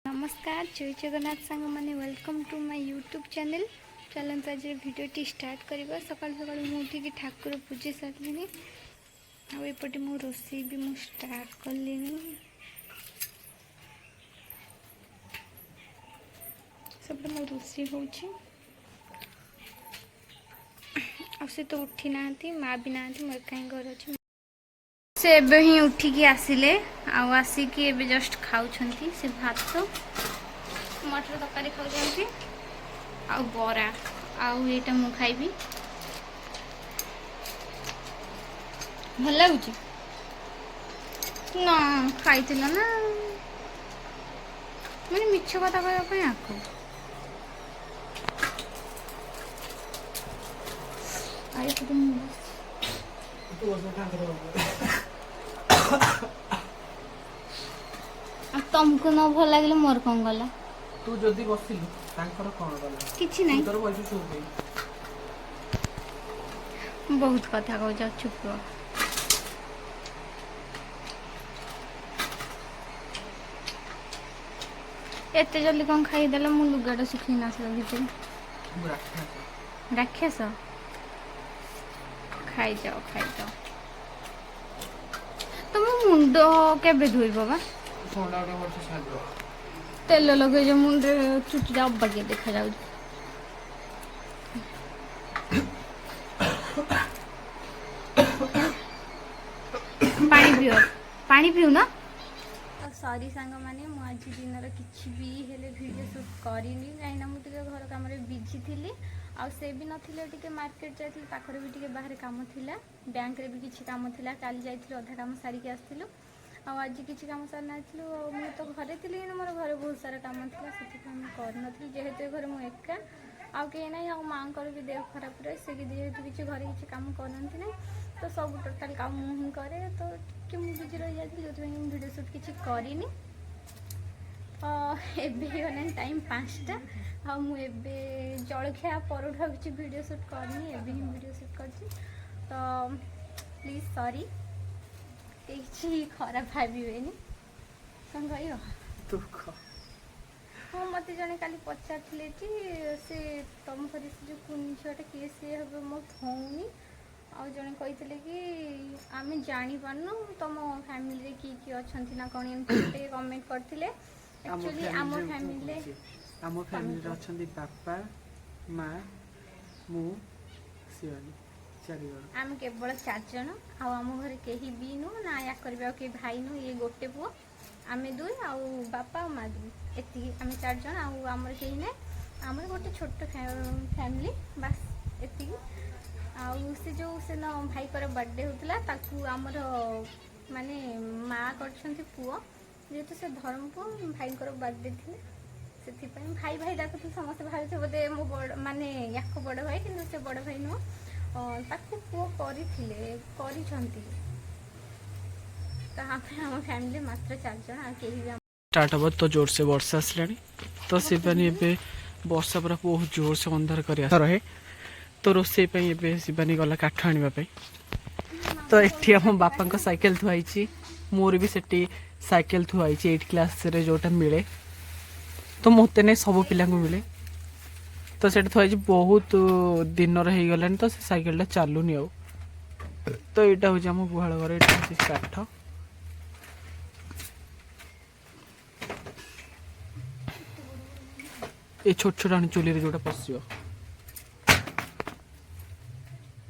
नमस्कार जय जगन्नाथ सांग मैंने welcome to my YouTube channel. चलते आज भिडियोटी स्टार्ट करवा। सकाल सकाल मुझे ठाकुर पूजी सारे आउपटे मो रोषे भी मु स्टार्ट कली। सब मो रोषे हो से तो उठी ना माँ भी ना मोर कहीं घर अच्छे से एबे ही उठिकी आसिले आसिकी एबे जस्ट खाऊछंती से भात मटर तरकारी खाऊछंती आ बरा आउ एटा मु खाइबी। भल लागुची ना खाइतिला ना मैंने मिछ कथा कहवाई आको आई तुमको न भल लगे मोर कौन गला तू जदी बसिलु तांकर कोन गला किछि नै तोर बयस चुप बहुत कथा कहू जा चुप रह। एते जल्दी कौन खाईदेल मु लुगाटा सुखी नासला भीतर राक्षस खाई जाओ तुम मुंड केबे धोई बाबा तेल लगे जो मुंड चुटी जा बागे देखा जाऊ पानी पियो ना। सॉरी सांग माने मु आज दिन किसी भी हेले वीडियो शूट करिनी कहीं मुझे घर कम बिजी थी आ से भी नथिले टिके मार्केट जाइथिल पाखरे भी टिके बाहर काम थिला बैंक रे भी किछि काम थिला काली जाइथिल अधा काम सारी के आस्थिलु आ आज किछि काम सार नाथिलु मु तो घरे थिली मोर घरे बहुत सारा काम थिला सेति काम कर नथिल जेहेतु घर मु एका आ के नै आ मां कर भी देह खराब रहे से कि जेहेतु किछि घरे किछि काम करनथि नै तो सब टोटल काम मु ही करे तो कि मु बिजी रह जाइथिल जो वीडियो शूट किछि करिनी। एबे गला टाइम 5टा आ मुझे जलखिया पर किसी वीडियो शूट करनी एबे ही वीडियो शूट करछि तो प्लीज सॉरी किसी खराब भावेनि कौन कह दुख। हाँ मत जड़े काली पचारे से तुम घर से जो कुनी झीटा किए सी हे मो भौनी आ जड़े कही कि आम जापारनु तुम फैमिली किए अच्छा ना कौन एमती कमेंट करते एक्चुअली आम फैमिली अछंती बापा माँ मु शिवानी चारि जण आम केवल 4 जन आम घर कहीं भी नु ना या करबा के भाई नु ये गोटे पुओ आमे दुई आउ बापा और माँ दुई एति आम 4 जन आमर कहीं ना आमर गोटे छोट फैमिली बस एति आउ से जो से न भाई कर बर्थडे होतला ताकू आमर माने माँ करछंती पुओ जेहेतु से धर्मपुर भाई बर्थडे थी से भाई भाई डाकुत समस्त भाई बोधे मो माने या बड़ भाई कि से बड़ भाई नुह ताकू पुओ करिछंती तो आम फैमिली मात्र 4 जन आ केही भी स्टार्ट हम तो जोर से वर्षा आसलानी तो शिवानी एबे वर्षा पूरा बहुत जोर से अंधार कर रहे तो रोसे शिवानी गला काठ आने तो ये आम बापा साइकेल थुआई मोर भी सेठी साइकेल थुआई 8 क्लास रे जोटा मिले तो मत नहीं सब पिला मिले तो से थुआई बहुत दिन रहीगलानी तो से साइकेल चलुनी आ तो यहाँ हूँ आम गुहाल घर ये काठ ये छोट छोट आनी चुली जोटा पश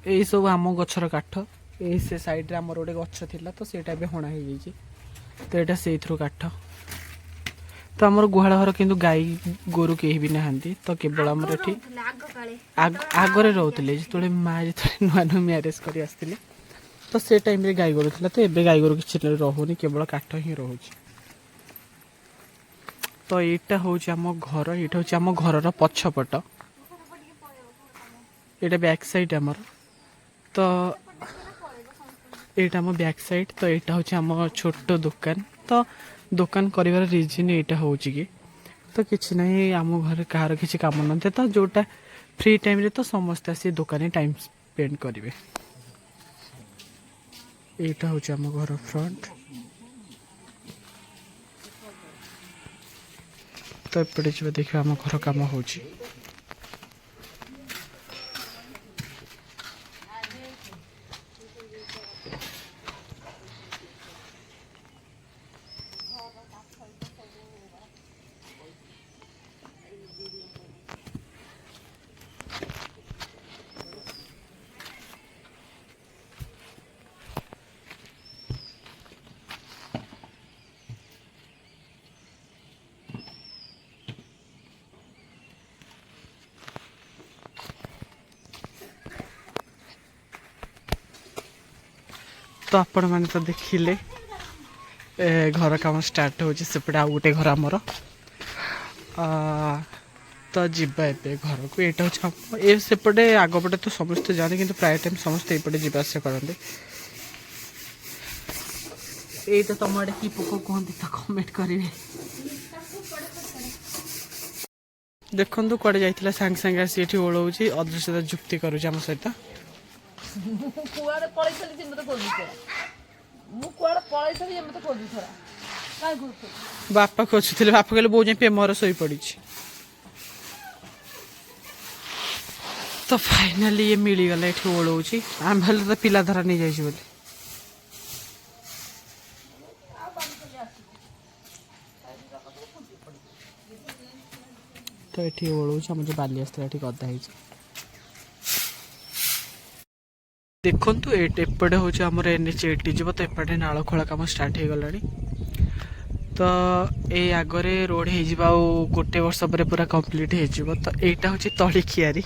यही सब आम गचर काठ यही से साइड आमर गोटे गच थिला तो सेटा भी हणा हो जाइए तो यहाँ से काठ तो आमर गुहाल घर किंतु गाई गोरु कहीं भी नहांती तो केवल आमर ये आगरे रोते जो माँ जो नुआ नुआ म्यारेज कर आसते तो से टाइम रे गाई गोरु थिला तो एबे गाई गोरु किसी रोनी केवल काठ ही रोचे तो यहाँ हूँ आम घर यहाँ हूँ आम घर पछपट ये बैक साइड आमर तो यहाँ आम बैक साइड तो यहाँ हूँ आम छोट दुकान तो दुकान कर रिजन यहाँ हूँ कि तो किसी ना आम घर कहार किसी कम न तो जोटा फ्री टाइम रे तो समस्त आसी दुकान टाइम स्पेंड करेंगे। यहाँ हूँ आम घर फ्रंट तो एपटे जी देखिए आम घर कम हो तो आपण मैंने तो देखिले घर कम स्टार्ट हो सेपटे आउ गोटे घर आमर तो जीवा ए घर को यहाँ हूँ सेपटे आगपटे तो समस्ते जाने कि प्राय टाइम समस्ते ये जावास करते ये तो तुम आड़े कि पोक कहते तो कमेंट करेंगे देखु कड़े जाइए सांगे सांगे आसी ये ओढ़ाऊँ अदृश्यता जुक्ति करुँच आम सहित बापा खोजुले बापा कहले बो जाए मोर शोई पड़ी तो फाइनाली ये मिलगला ये ओढ़ाऊँ आम भाई तो पिला धरा नहीं जाइए बोली तो ये ओढ़ाऊँ आम जो बाली आसला ये गदा देखु एपटे हूँ आमर एनएच 80 जीव तो एपटे नाल खोला कम स्टार्ट हो गला तो ये आगरे रोड हो गोटे वर्ष पर पूरा कंप्लीट हो तो यहाँ हूँ तली खियारी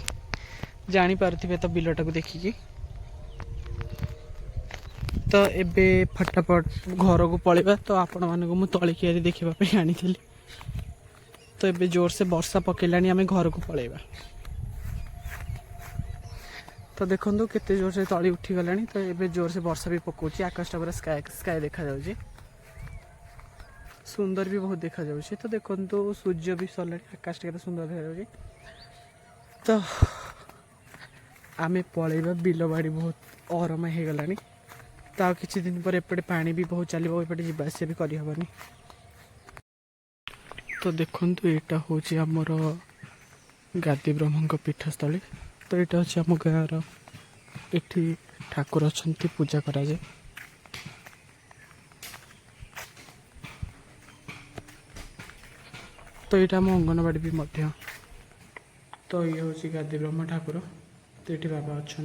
जापारे तो बिलटा को देखिकी तो एबे फटाफट घर को पलैबा तो आपण मानक मु तली खियारी देखापी आनी तो एबे जोर से वर्षा पकेलानी आम घर को पलैबा तो देखो केते जोर से तली उठी गलानी तो ये जोर से वर्षा भी पकाउछ आकाशटा पूरा स्काय स्काय देखा जाउछि सुंदर भी बहुत देखा जाउछि तो देखो सूर्य भी सरला आकाश केते सुंदर देखा जाउछि तो आमे पलैबा बिल बाड़ी बहुत अरमा हो गलानी तो किछि दिन पर एपटे पानी भी बहुत चलिबो एपटे जीवा आसिया भी करि हबनी तो देखो एटा होछि हमर गादी ब्रह्मଙ୍କ पीठस्थली तो यहाँ हूँ आम गाँव ये ठाकुर अच्छा पूजा कराए तो यहाँ आम अंगनवाड़ी भी मध्य तो ये हूँ गादी ब्रह्म ठाकुर तो ये बाबा अच्छा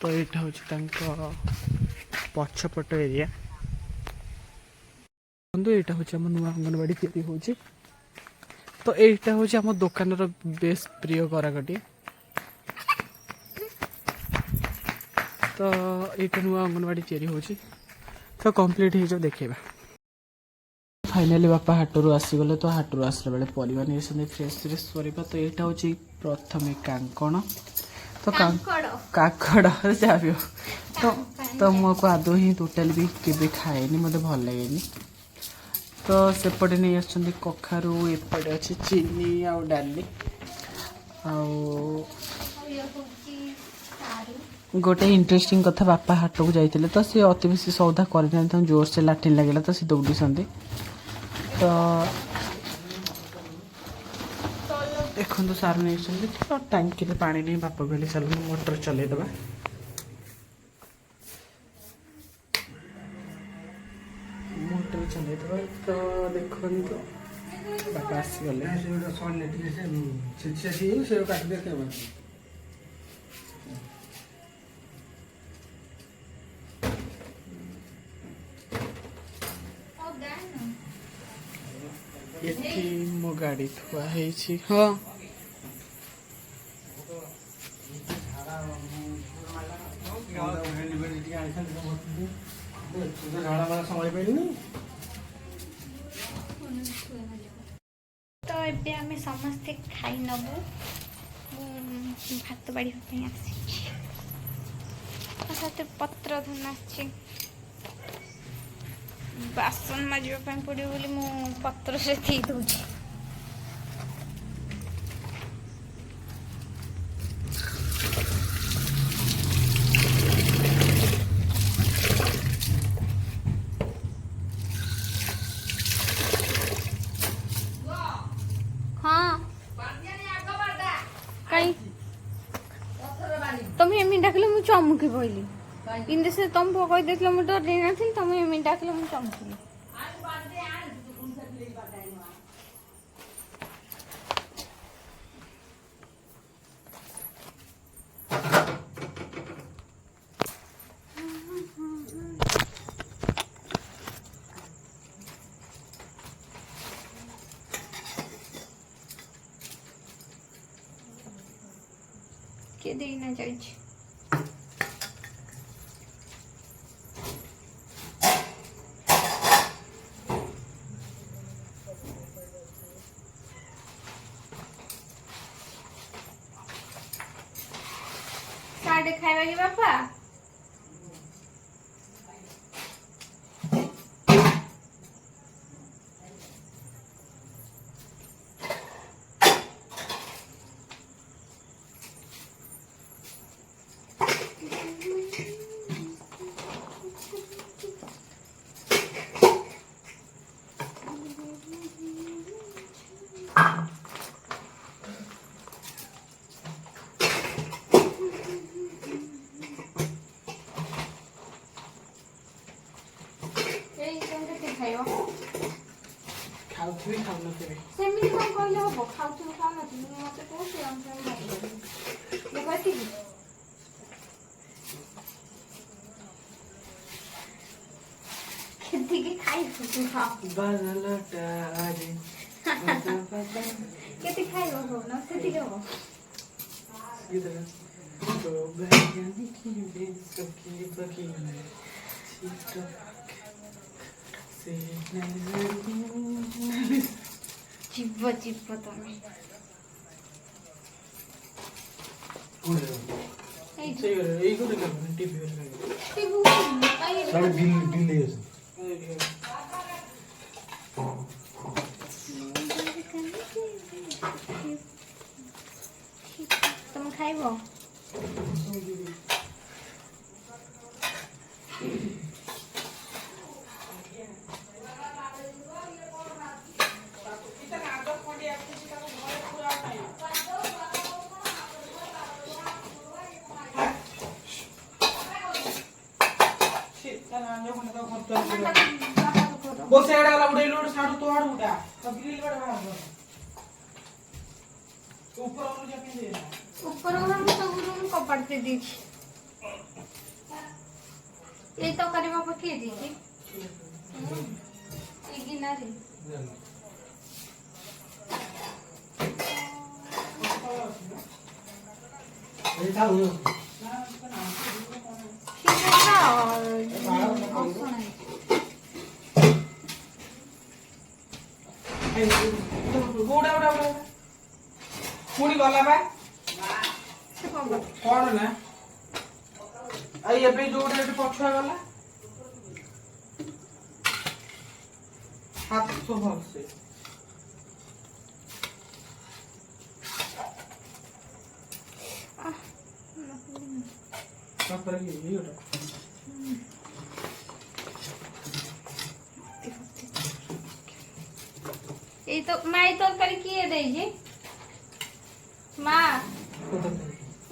तो यहाँ हूँ पछपट एरिया यहाँ हूँ आम नुआ अंगनवाड़ी तैयारी हो तो यहाँ हूँ आम दुकान बेस प्रिय कराकटी तो ये नुआ अंगनवाड़ी तैयारी हो तो कंप्लीट हो देखा फाइनाली बापा हाटरू आसीगले तो हाटरू आसला बेले परिवा नहीं फ्रेश फ्रेश परिवा तो यहाँ हूँ प्रथम कांकण तो काकड़ जाबी तो मुझे आदौ ही टोटाल भी केबे खाएनी मत भल लगे तो सेपटे नहीं आसुँच कखारू एपटे अच्छे चीनी आउ डाली गोटे इंटरेस्टिंग कथा बापा हाट को जाइए तो सी अति बेसी सौदा करना जोर से लाट्रिन लगे तो सी दौड़ी तो देखो सार नहीं तो टांकी में पानी नहीं बापा कहले चल मोटर चलईदबा मोटर चलईदबा तो देखो बापा आसीगले ये मो गाड़ी थुआ है हाँ तो ये आम समस्ते खाई नबू भात बाड़ी आसी पत्र धन आसी बासन माजिबा पड़ो बोली मु पत्र से थी दूची ଚମକି ପଇଲି। କିନ୍ତୁ ସେ ତମ ପୁଅ କହିଦେଇଥିଲା ମୁଁ ଡରି ନଥିଲି, ତମେ ଏମିତି ଡାକିଲେ ମୁଁ ଚମକିଲି। କିଏ ଦେଇନା ଯାଇଛି। साढ़े खाଇବା କି ବାପା? ଏଇ କେମିତି କେତେ ଖାଇବ? ଖାଉଥିବି ଖାଉନଥିବି। ସେମିତି କଣ କହିଲେ ହବ? ଖାଉଥିବ ଖାଉନଥିବ ମତେ କହୁଛି ସେ ଅନୁସାରେ ଭାତ କରିବି। ଦେଖ ଏତିକି କେତିକି ଖାଇବୁ କେତେ ଖାଇବ କହୁନ? ସେତିକି ହବ। ଯିବ ଯିବ ତମେ ତମେ ଖାଇବ? कपाट दे दीजिए ये तो करीब पकिए दीजिए गिनारे पुणी गला बा कौन ना आई एबे जो पछुआ गला हाथ तो भल से पर ये होटा ये तो माई तरकारी किए देजी মা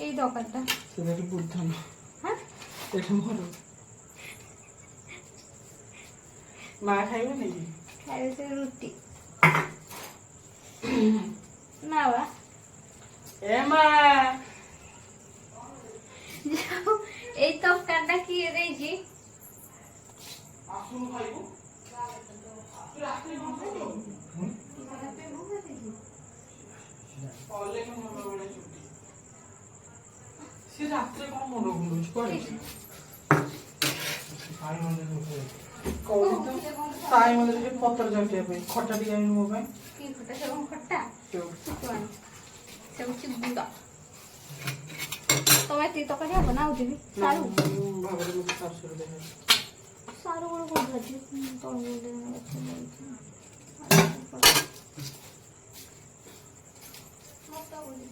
এই দোকানটা সেটা বুঝতাম হ্যাঁ এটা মোর মা খাইবে নাকি খাইছে রুটি না বা এ মা যাও এই তরকারিটা কি দেইছি আসুন খাইবো রাতে কোন খাইবো से रात्रे कौन मन गुलुच करे साई मंदिर के पत्थर जटिया पे खट्टा टी आइन मो भाई की खट्टा से खट्टा सब कुछ बुड़ा तो मैं ती तो करिया बनाऊ दिबी सारू भाବରେ मते सारू दे सारू को भाजी तो बोले अच्छा बोली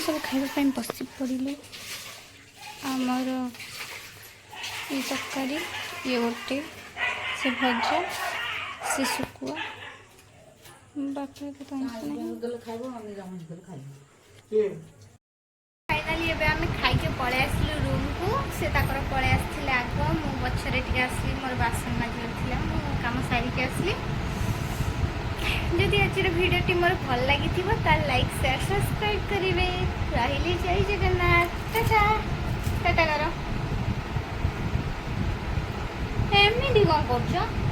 सब खाइबा बसी पड़े आमर ये तरकारी ये गोटे से भजा से शुकुआ बापरे फाइनाली एबे आमे खाई के पळे आसलु रूम को से ताकर पळे आस्थिले आग मु बछरे टिके आसली मोर बासन माजिर थिला मु काम सारी के आसली जदि आज भिडियोटी मोर भल लगी तार लाइक शेयर सब्सक्राइब करेंगे रही जय जगन्नाथ टाटा टाटा करो एमनी कौन कर